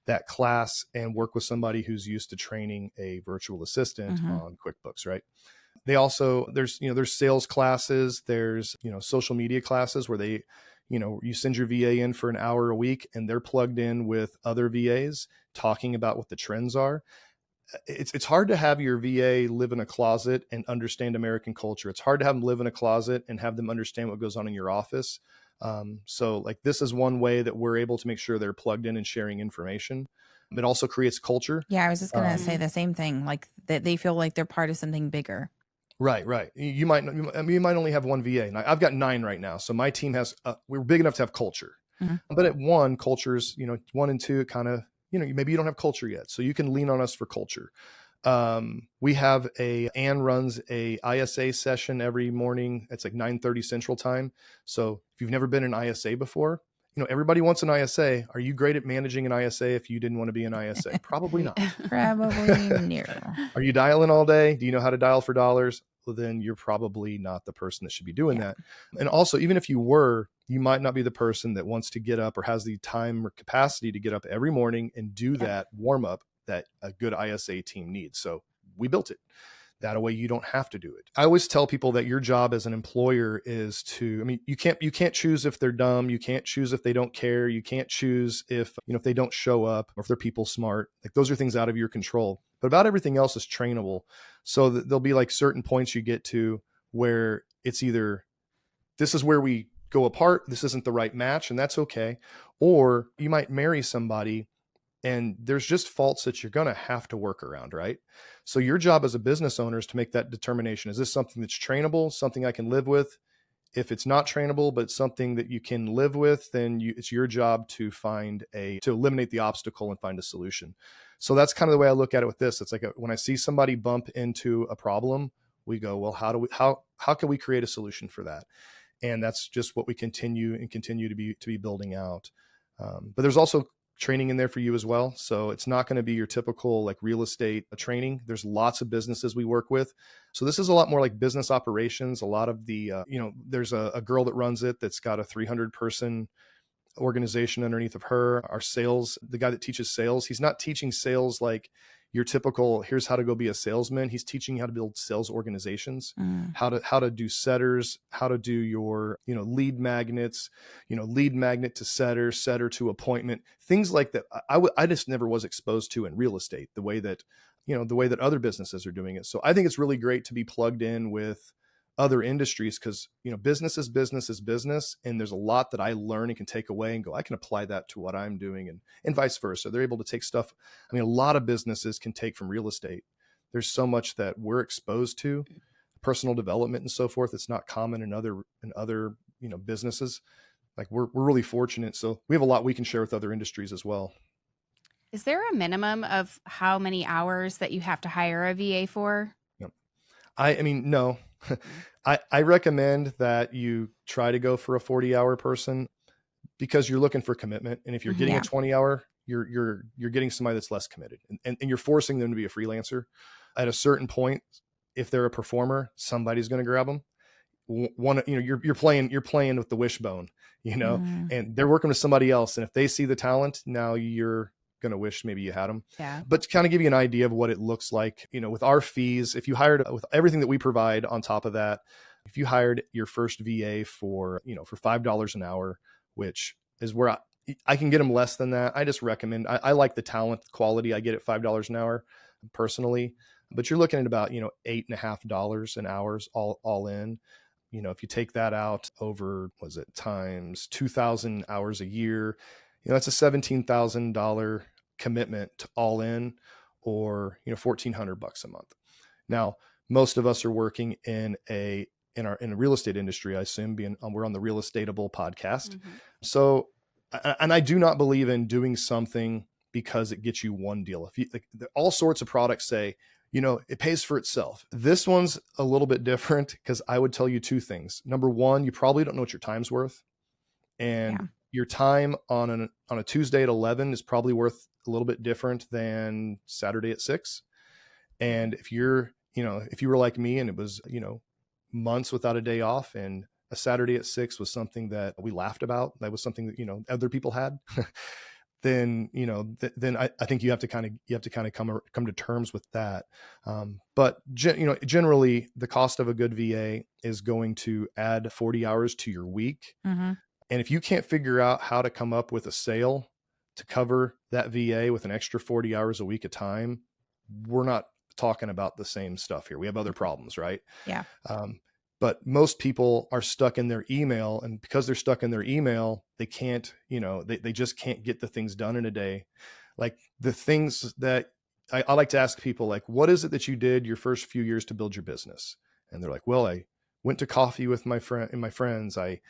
that class and work with somebody who's used to training a virtual assistant on QuickBooks, right? They also, there's sales classes, there's, social media classes where they, you send your VA in for an hour a week and they're plugged in with other VAs talking about what the trends are. It's hard to have your VA live in a closet and understand American culture. It's hard to have them live in a closet and have them understand what goes on in your office. So like this is one way that we're able to make sure they're plugged in and sharing information. It also creates culture.
Yeah, I was just going to say the same thing, like that they feel like they're part of something bigger.
Right. You might only have one VA. And I've got 9 right now. So my team we're big enough to have culture. But at 1, culture's, 1 and 2 kind of, maybe you don't have culture yet. So you can lean on us for culture. We have Ann runs a ISA session every morning. It's like 9:30 Central Time. So if you've never been in ISA before, everybody wants an ISA. Are you great at managing an ISA if you didn't want to be an ISA? Probably not.
Probably no.
Are you dialing all day? Do you know how to dial for dollars? Well, then you're probably not the person that should be doing that. And also, even if you were, you might not be the person that wants to get up or has the time or capacity to get up every morning and do that warm up that a good ISA team needs. So we built it. That way you don't have to do it. I always tell people that your job as an employer is you can't choose if they're dumb. You can't choose if they don't care. You can't choose if they don't show up or if they're people smart. Like those are things out of your control, but about everything else is trainable. So that there'll be like certain points you get to where it's either this is where we go apart. This isn't the right match, and that's okay. Or you might marry somebody and there's just faults that you're going to have to work around, right? So your job as a business owner is to make that determination. Is this something that's trainable, something I can live with? If it's not trainable, but something that you can live with, then it's your job to eliminate the obstacle and find a solution. So that's kind of the way I look at it with this. It's like when I see somebody bump into a problem, we go, well, how can we create a solution for that? And that's just what we continue to be building out. But there's also training in there for you as well. So it's not going to be your typical like real estate training. There's lots of businesses we work with. So this is a lot more like business operations. A lot of the, there's a girl that runs it that's got a 300-person organization underneath of her. Our sales, the guy that teaches sales, he's not teaching sales like your typical, here's how to go be a salesman. He's teaching you how to build sales organizations, how to do setters, how to do your, lead magnets, lead magnet to setter, setter to appointment, things like that. I just never was exposed to in real estate, the way that other businesses are doing it. So I think it's really great to be plugged in with other industries, because business is business, and there's a lot that I learn and can take away and go, I can apply that to what I'm doing, and vice versa. They're able to take stuff. I mean, a lot of businesses can take from real estate. There's so much that we're exposed to, personal development and so forth. It's not common in other businesses. Like we're really fortunate. So we have a lot we can share with other industries as well.
Is there a minimum of how many hours that you have to hire a VA for?
Yep. I mean, no. I recommend that you try to go for a 40-hour person, because you're looking for commitment. And if you're getting a 20-hour, you're getting somebody that's less committed, and you're forcing them to be a freelancer. At a certain point, if they're a performer, somebody's going to grab them. You're playing with the wishbone, and they're working with somebody else. And if they see the talent, now you're going to wish maybe you had them.
Yeah.
But to kind of give you an idea of what it looks like, with our fees, if you hired, with everything that we provide on top of that, if you hired your first VA for $5 an hour, which is where I can get them less than that. I just recommend, I like the talent quality I get at $5 an hour personally, but you're looking at about, $8.50 an hour all in. If you take that out over, times 2,000 hours a year, that's a $17,000 commitment to all in, or, $1,400 a month. Now, most of us are working in a real estate industry, I assume, being we're on the Real Estateable podcast.
Mm-hmm.
So, and I do not believe in doing something because it gets you one deal. If you, all sorts of products say, it pays for itself. This one's a little bit different, because I would tell you two things. Number one, you probably don't know what your time's worth. And your time on a Tuesday at 11 is probably worth a little bit different than Saturday at 6. And if you were like me and it was, months without a day off, and a Saturday at 6 was something that we laughed about, that was something that, other people had, then, then I think you have to kind of come to terms with that. But generally the cost of a good VA is going to add 40 hours to your week.
Mm-hmm.
And if you can't figure out how to come up with a sale to cover that VA with an extra 40 hours a week of time, we're not talking about the same stuff here. We have other problems, right?
Yeah.
But most people are stuck in their email, and because they're stuck in their email, they can't, they just can't get the things done in a day. Like the things that I like to ask people, like, what is it that you did your first few years to build your business? And they're like, well, I went to coffee with my friends. I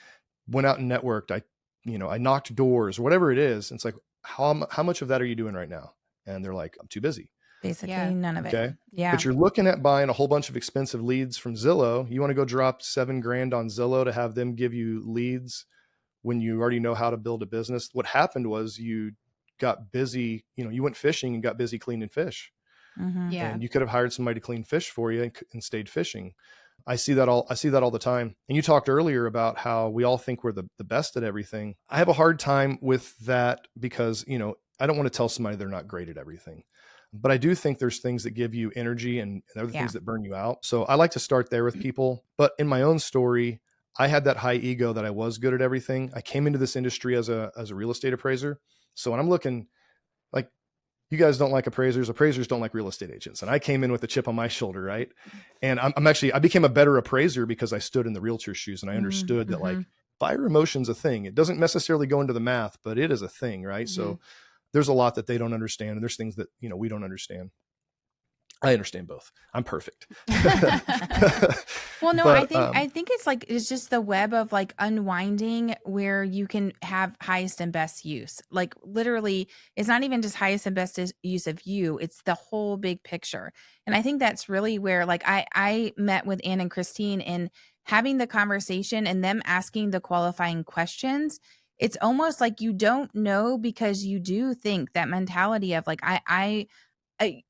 went out and networked. I knocked doors, or whatever it is. And it's like, how much of that are you doing right now? And they're like, I'm too busy.
Basically, none of it.
Okay.
Yeah.
But you're looking at buying a whole bunch of expensive leads from Zillow. You want to go drop $7,000 on Zillow to have them give you leads when you already know how to build a business. What happened was you got busy, you went fishing and got busy cleaning fish.
Mm-hmm.
Yeah.
And you could have hired somebody to clean fish for you and stayed fishing. I see that all the time. And you talked earlier about how we all think we're the best at everything. I have a hard time with that, because, I don't want to tell somebody they're not great at everything. But I do think there's things that give you energy and other things that burn you out. So I like to start there with people. But in my own story, I had that high ego that I was good at everything. I came into this industry as a real estate appraiser. So when I'm looking, like, you guys don't like appraisers don't like real estate agents. And I came in with a chip on my shoulder, right? And I became a better appraiser because I stood in the realtor's shoes, and I understood that, like, buyer emotion's a thing. It doesn't necessarily go into the math, but it is a thing, right? So there's a lot that they don't understand, and there's things that, we don't understand. I understand both. I'm perfect.
Well, no,
But,
I think it's just the web of like unwinding where you can have highest and best use. Like literally, it's not even just highest and best use of you. It's the whole big picture. And I think that's really where, like, I met with Ann and Christine, and having the conversation and them asking the qualifying questions it's almost like you don't know because you do think that mentality of like,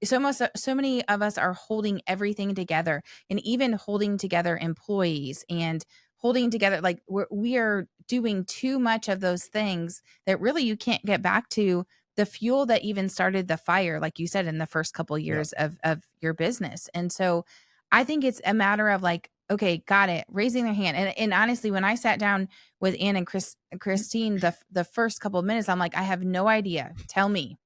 so many of us are holding everything together, and even holding together employees and holding together, like we are doing too much of those things that really you can't get back to the fuel that even started the fire, like you said, in the first couple
Yeah.
years of your business. And so I think it's a matter of like, okay, got it, raising their hand. And honestly, when I sat down with Ann and Christine, the first couple of minutes, I'm like, I have no idea. Tell me.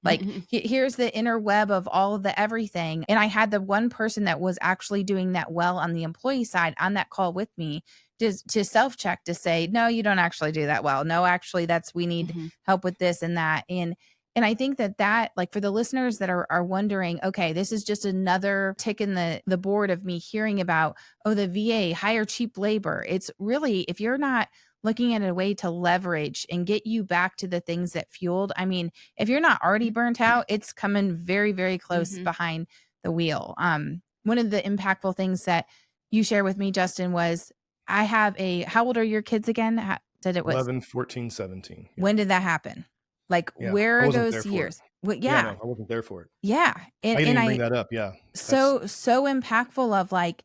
Like, here's the inner web of all of the everything. And I had the one person that was actually doing that well on the employee side on that call with me to self-check to say, no, you don't actually do that well. No, actually, we need help with this and that. And I think that like for the listeners that are wondering, okay, this is just another tick in the board of me hearing about, oh, the VA, hire cheap labor. It's really, if you're not looking at a way to leverage and get you back to the things that fueled. I mean, if you're not already burnt out, it's coming very, very close behind the wheel. One of the impactful things that you shared with me, Justin, was how old are your kids again? Said it was
11, 14, 17. Yeah.
When did that happen? Like,
Yeah,
where
I
are
wasn't
those
there for
years?
it.
Well,
Yeah, no,
yeah.
I wasn't there for it.
Yeah.
I didn't even bring that up. Yeah.
So impactful of like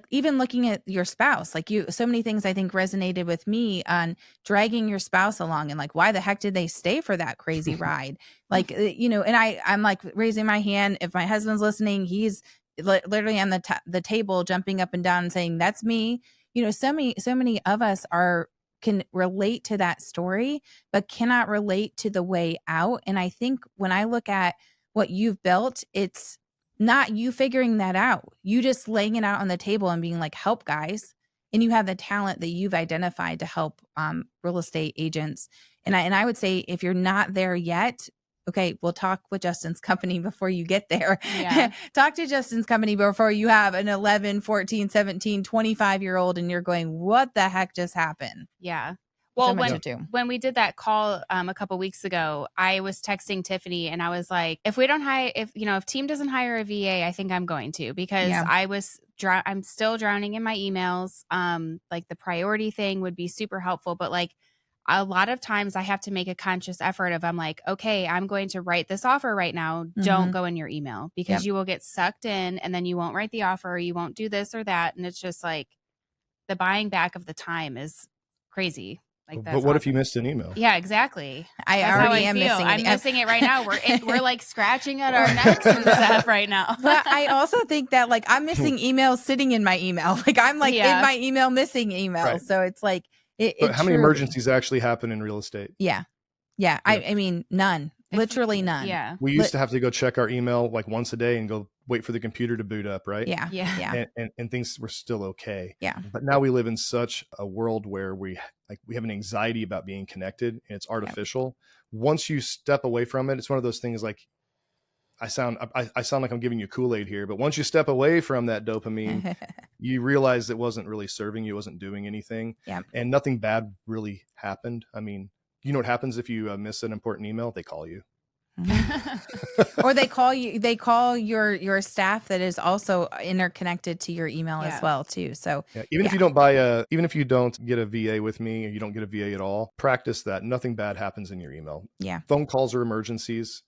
even looking at your spouse, like so many things I think resonated with me on dragging your spouse along and like, why the heck did they stay for that crazy ride? Like, and I'm like raising my hand. If my husband's listening, he's literally on the table, jumping up and down and saying, that's me. So many of us can relate to that story, but cannot relate to the way out. And I think when I look at what you've built, it's not you figuring that out. You just laying it out on the table and being like, help guys. And you have the talent that you've identified to help real estate agents. And I would say if you're not there yet, okay, we'll talk with Justin's company before you get there.
Yeah.
Talk to Justin's company before you have an 11, 14, 17, 25-year-old and you're going, what the heck just happened?
Yeah. Well,
So
when we did that call a couple weeks ago, I was texting Tiffany and I was like, if team doesn't hire a VA, I think I'm going to, because I'm still drowning in my emails. Like the priority thing would be super helpful, but like a lot of times I have to make a conscious effort of, I'm like, okay, I'm going to write this offer right now. Don't go in your email because you will get sucked in and then you won't write the offer, or you won't do this or that. And it's just like the buying back of the time is crazy. Like,
but what if you missed an email?
Yeah, exactly.
I
That's
already
how
am
feel.
missing it.
I'm missing it right now. We're like scratching at our necks and stuff right now.
But I also think that like I'm missing emails sitting in my email. Like I'm like in my email missing emails. Right. So it's like
But how many emergencies actually happen in real estate?
Yeah. I mean, none. Literally none.
Yeah.
We used to have to go check our email like once a day and go wait for the computer to boot up, right?
Yeah.
And things were still okay.
Yeah.
But now we live in such a world where we have an anxiety about being connected, and it's artificial. Once you step away from it, it's one of those things like I sound like I'm giving you Kool-Aid here, but once you step away from that dopamine, you realize it wasn't really serving you, wasn't doing anything.
Yeah.
And nothing bad really happened. I mean, you know what happens if you miss an important email? They call you.
Or they call your staff that is also interconnected to your email as well too. So
even if you don't get a VA with me, or you don't get a VA at all, practice that. Nothing bad happens in your email.
Yeah.
Phone calls are emergencies.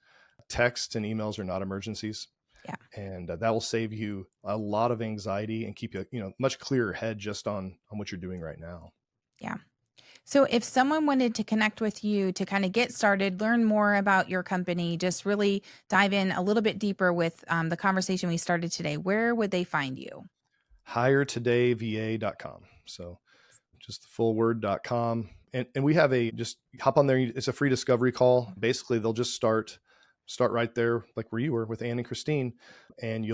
Texts and emails are not emergencies.
Yeah.
And that will save you a lot of anxiety and keep you, much clearer head just on what you're doing right now.
Yeah. So if someone wanted to connect with you to kind of get started, learn more about your company, just really dive in a little bit deeper with the conversation we started today, where would they find you?
HireTodayVA.com. So just the full word.com. And we have just hop on there. It's a free discovery call. Basically, they'll just start right there, like where you were with Ann and Christine, and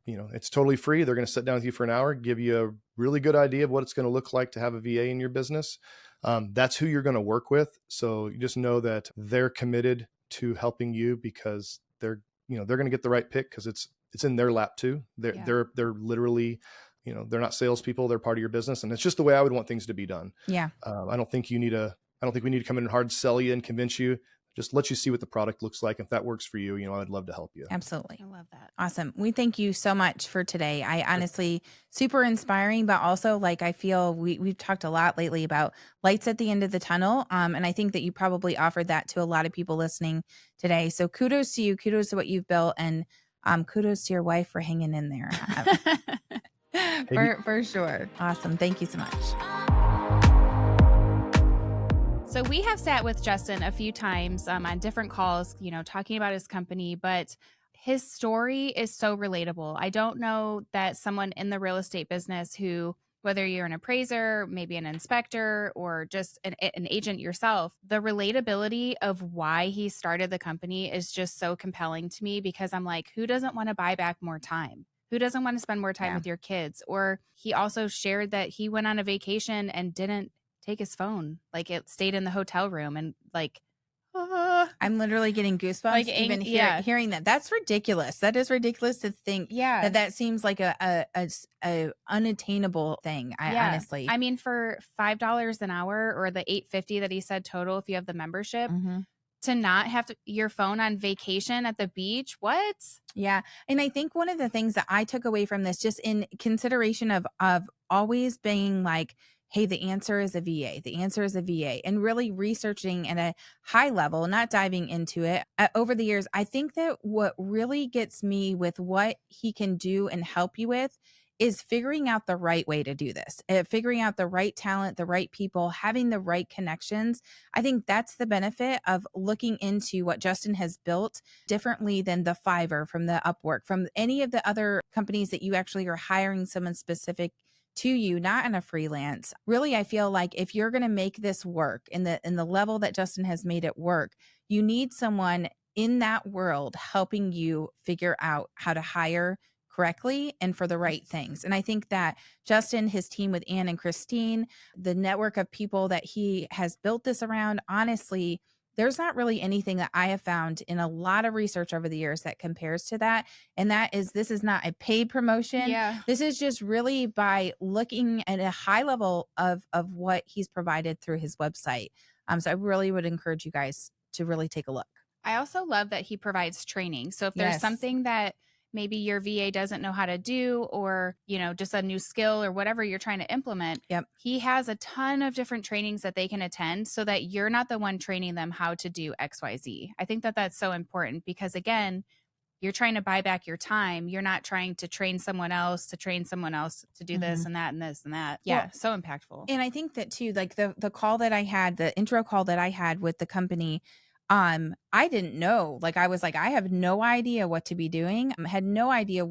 it's totally free. They're going to sit down with you for an hour, give you a really good idea of what it's going to look like to have a VA in your business. That's who you're going to work with. So you just know that they're committed to helping you because they're going to get the right pick because it's in their lap too. They're literally, they're not salespeople. They're part of your business. And it's just the way I would want things to be done.
Yeah.
I don't think we need to come in and hard sell you and convince you. just let you see what the product looks like. If that works for you, I'd love to help you.
Absolutely.
I love that.
Awesome. We thank you so much for today. I honestly, super inspiring, but also like I feel we've talked a lot lately about lights at the end of the tunnel. And I think that you probably offered that to a lot of people listening today. So kudos to you, kudos to what you've built, and kudos to your wife for hanging in there. For sure. Awesome. Thank you so much.
So we have sat with Justin a few times on different calls, talking about his company, but his story is so relatable. I don't know that someone in the real estate business who, whether you're an appraiser, maybe an inspector, or just an agent yourself, the relatability of why he started the company is just so compelling to me, because I'm like, who doesn't want to buy back more time? Who doesn't want to spend more time with your kids? Or he also shared that he went on a vacation and didn't take his phone. Like, it stayed in the hotel room, and like,
I'm literally getting goosebumps
Like,
even hearing that. That's ridiculous. That is ridiculous to think that seems like a unattainable thing. Honestly,
I mean, for $5 an hour, or the $8.50 that he said total if you have the membership, to not have your phone on vacation at the beach. What?
Yeah. And I think one of the things that I took away from this, just in consideration of always being like, hey, the answer is a VA. The answer is a VA. And really researching at a high level, not diving into it. Over the years, I think that what really gets me with what he can do and help you with is figuring out the right way to do this, figuring out the right talent, the right people, having the right connections. I think that's the benefit of looking into what Justin has built differently than the Fiverr, from the Upwork, from any of the other companies that you actually are hiring someone specific to you, not in a freelance. Really, I feel like if you're going to make this work in the level that Justin has made it work, you need someone in that world helping you figure out how to hire correctly and for the right things. And I think that Justin, his team with Ann and Christine, the network of people that he has built this around, honestly, there's not really anything that I have found in a lot of research over the years that compares to that. And this is not a paid promotion.
Yeah.
This is just really by looking at a high level of what he's provided through his website. So I really would encourage you guys to really take a look.
I also love that he provides training. So if there's something that maybe your VA doesn't know how to do, or, just a new skill or whatever you're trying to implement, he has a ton of different trainings that they can attend, so that you're not the one training them how to do XYZ. I think that that's so important, because again, you're trying to buy back your time. You're not trying to train someone else to do this and that and this and that. Yeah. Well, so impactful.
And I think that too, like the call that I had, the intro call that I had with the company, I didn't know, like, I was like, I have no idea what to be doing. I had no idea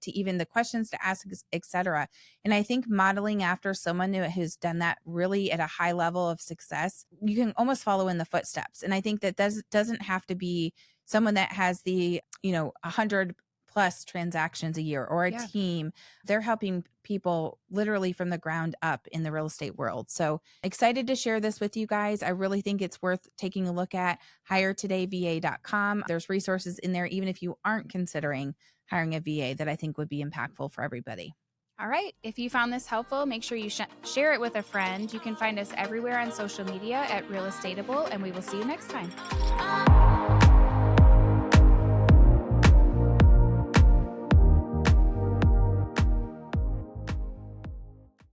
even the questions to ask, etc. And I think modeling after someone who's done that really at a high level of success, you can almost follow in the footsteps. And I think that doesn't have to be someone that has the, 100 plus transactions a year or a team. They're helping people literally from the ground up in the real estate world. So excited to share this with you guys. I really think it's worth taking a look at. HireTodayVA.com. There's resources in there, even if you aren't considering hiring a VA, that I think would be impactful for everybody.
All right. If you found this helpful, make sure you share it with a friend. You can find us everywhere on social media at Real Estateable, and we will see you next time.